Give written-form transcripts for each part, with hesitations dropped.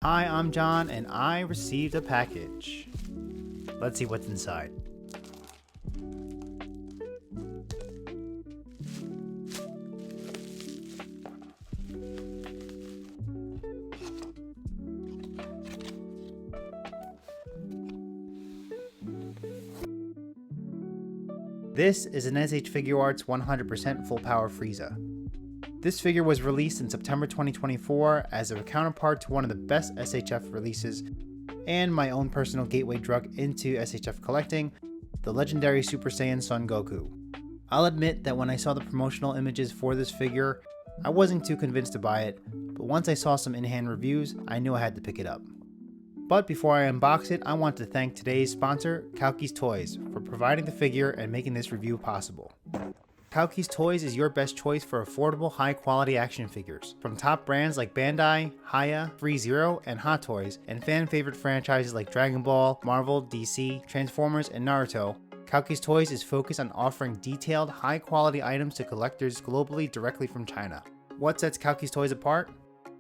Hi, I'm John, and I received a package. Let's see what's inside. This is an SH Figuarts 100% full power Frieza. This figure was released in September 2024 as a counterpart to one of the best SHF releases and my own personal gateway drug into SHF collecting, the legendary Super Saiyan Son Goku. I'll admit that when I saw the promotional images for this figure, I wasn't too convinced to buy it, but once I saw some in-hand reviews, I knew I had to pick it up. But before I unbox it, I want to thank today's sponsor, Kowkis Toys, for providing the figure and making this review possible. Kowkis Toys is your best choice for affordable, high-quality action figures. From top brands like Bandai, Haya, FreeZero, and Hot Toys, and fan-favorite franchises like Dragon Ball, Marvel, DC, Transformers, and Naruto, Kowkis Toys is focused on offering detailed, high-quality items to collectors globally directly from China. What sets Kowkis Toys apart?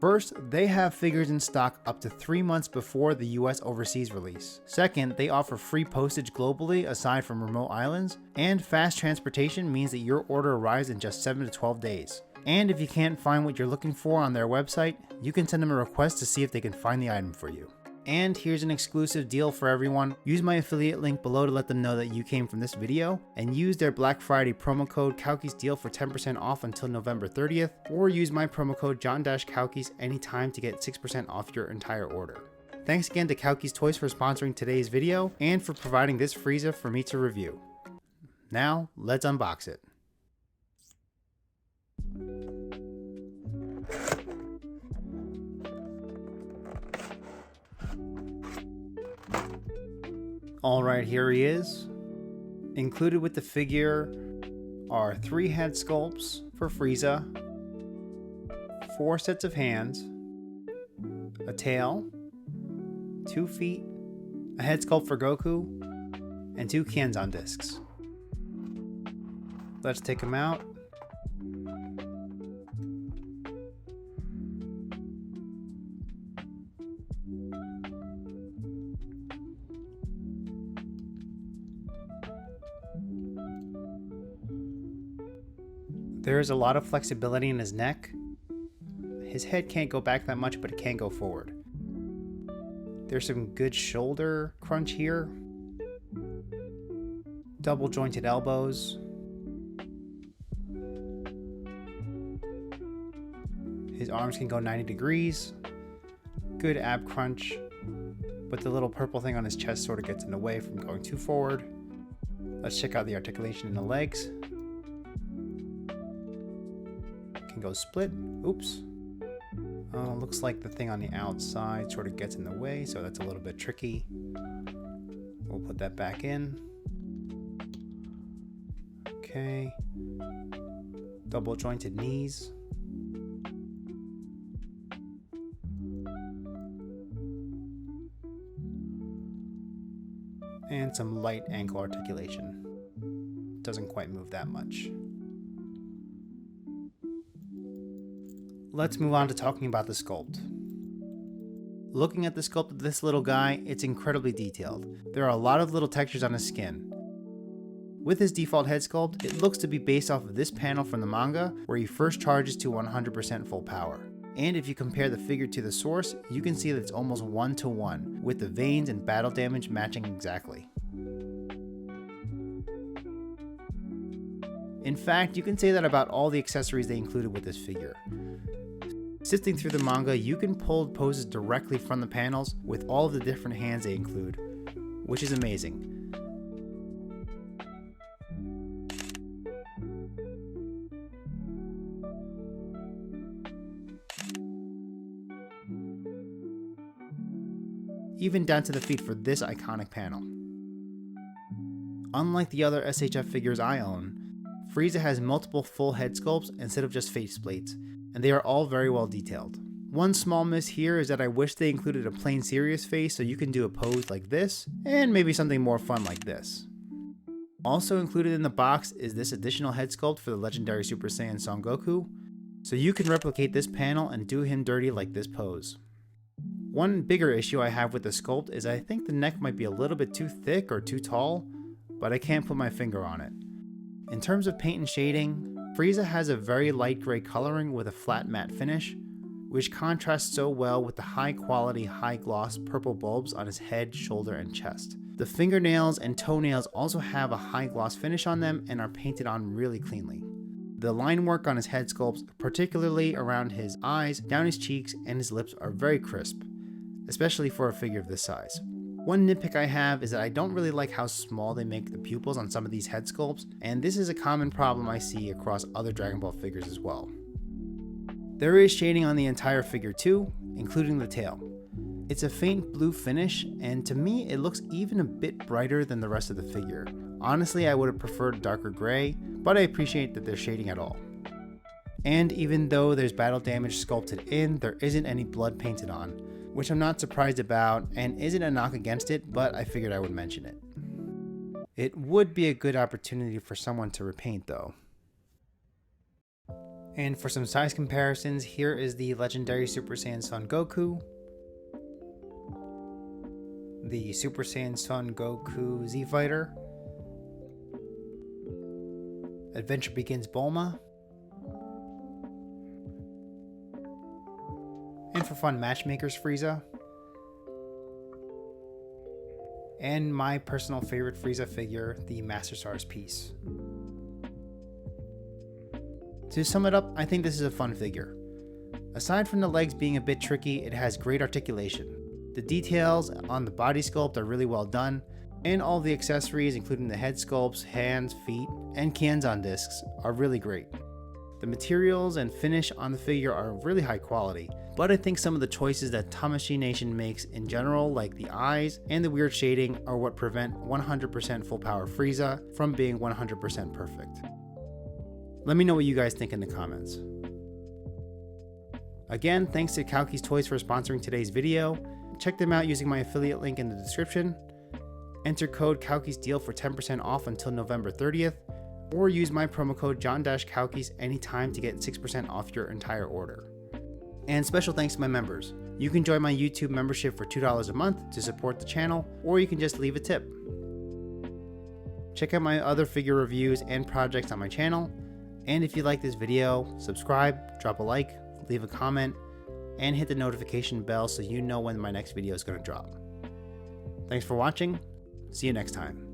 First, they have figures in stock up to 3 months before the US overseas release. Second, they offer free postage globally aside from remote islands, and fast transportation means that your order arrives in just 7 to 12 days. And if you can't find what you're looking for on their website, you can send them a request to see if they can find the item for you. And here's an exclusive deal for everyone. Use my affiliate link below to let them know that you came from this video, and use their Black Friday promo code KOWKISDEAL for 10% off until November 30th, or use my promo code John-Kowkis anytime to get 6% off your entire order. Thanks again to Kowkis Toys for sponsoring today's video, and for providing this Frieza for me to review. Now, let's unbox it. Alright, here he is. Included with the figure are 3 head sculpts for Frieza, 4 sets of hands, a tail, 2 feet, a head sculpt for Goku, and 2 Kienzan discs. Let's take them out. There's a lot of flexibility in his neck. His head can't go back that much, but it can go forward. There's some good shoulder crunch here. Double jointed elbows. His arms can go 90 degrees. Good ab crunch, but the little purple thing on his chest sort of gets in the way from going too forward. Let's check out the articulation in the legs. Can go split. Oops. Looks like the thing on the outside sort of gets in the way, so that's a little bit tricky. We'll put that back in. Okay. Double jointed knees. And some light ankle articulation. Doesn't quite move that much. Let's move on to talking about the sculpt. Looking at the sculpt of this little guy, it's incredibly detailed. There are a lot of little textures on his skin. With his default head sculpt, it looks to be based off of this panel from the manga, where he first charges to 100% full power. And if you compare the figure to the source, you can see that it's almost 1-to-1, with the veins and battle damage matching exactly. In fact, you can say that about all the accessories they included with this figure. Sifting through the manga, you can pull poses directly from the panels with all of the different hands they include, which is amazing. Even down to the feet for this iconic panel. Unlike the other SHF figures I own, Frieza has multiple full head sculpts instead of just face plates, and they are all very well detailed. One small miss here is that I wish they included a plain serious face so you can do a pose like this, and maybe something more fun like this. Also included in the box is this additional head sculpt for the legendary Super Saiyan Son Goku, so you can replicate this panel and do him dirty like this pose. One bigger issue I have with the sculpt is I think the neck might be a little bit too thick or too tall, but I can't put my finger on it. In terms of paint and shading, Frieza has a very light gray coloring with a flat matte finish, which contrasts so well with the high quality, high gloss purple bulbs on his head, shoulder, and chest. The fingernails and toenails also have a high gloss finish on them and are painted on really cleanly. The line work on his head sculpts, particularly around his eyes, down his cheeks, and his lips are very crisp, especially for a figure of this size. One nitpick I have is that I don't really like how small they make the pupils on some of these head sculpts, and this is a common problem I see across other Dragon Ball figures as well. There is shading on the entire figure too, including the tail. It's a faint blue finish, and to me it looks even a bit brighter than the rest of the figure. Honestly, I would have preferred darker gray, but I appreciate that there's shading at all. And even though there's battle damage sculpted in, there isn't any blood painted on, which I'm not surprised about and isn't a knock against it, but I figured I would mention it. It would be a good opportunity for someone to repaint though. And for some size comparisons, here is the legendary Super Saiyan Son Goku, the Super Saiyan Son Goku Z Fighter, Adventure Begins Bulma, and for fun, Matchmakers Frieza, and my personal favorite Frieza figure, the Master Stars piece. To sum it up, I think this is a fun figure. Aside from the legs being a bit tricky, it has great articulation. The details on the body sculpt are really well done, and all the accessories, including the head sculpts, hands, feet, and Kienzan discs, are really great. The materials and finish on the figure are really high quality, but I think some of the choices that Tamashii Nation makes in general, like the eyes and the weird shading, are what prevent 100% full power Frieza from being 100% perfect. Let me know what you guys think in the comments. Again, thanks to Kowkis Toys for sponsoring today's video. Check them out using my affiliate link in the description. Enter code KowkisDeal for 10% off until November 30th, or use my promo code John-Kowkis anytime to get 6% off your entire order. And special thanks to my members. You can join my YouTube membership for $2 a month to support the channel, or you can just leave a tip. Check out my other figure reviews and projects on my channel. And if you like this video, subscribe, drop a like, leave a comment, and hit the notification bell so you know when my next video is going to drop. Thanks for watching. See you next time.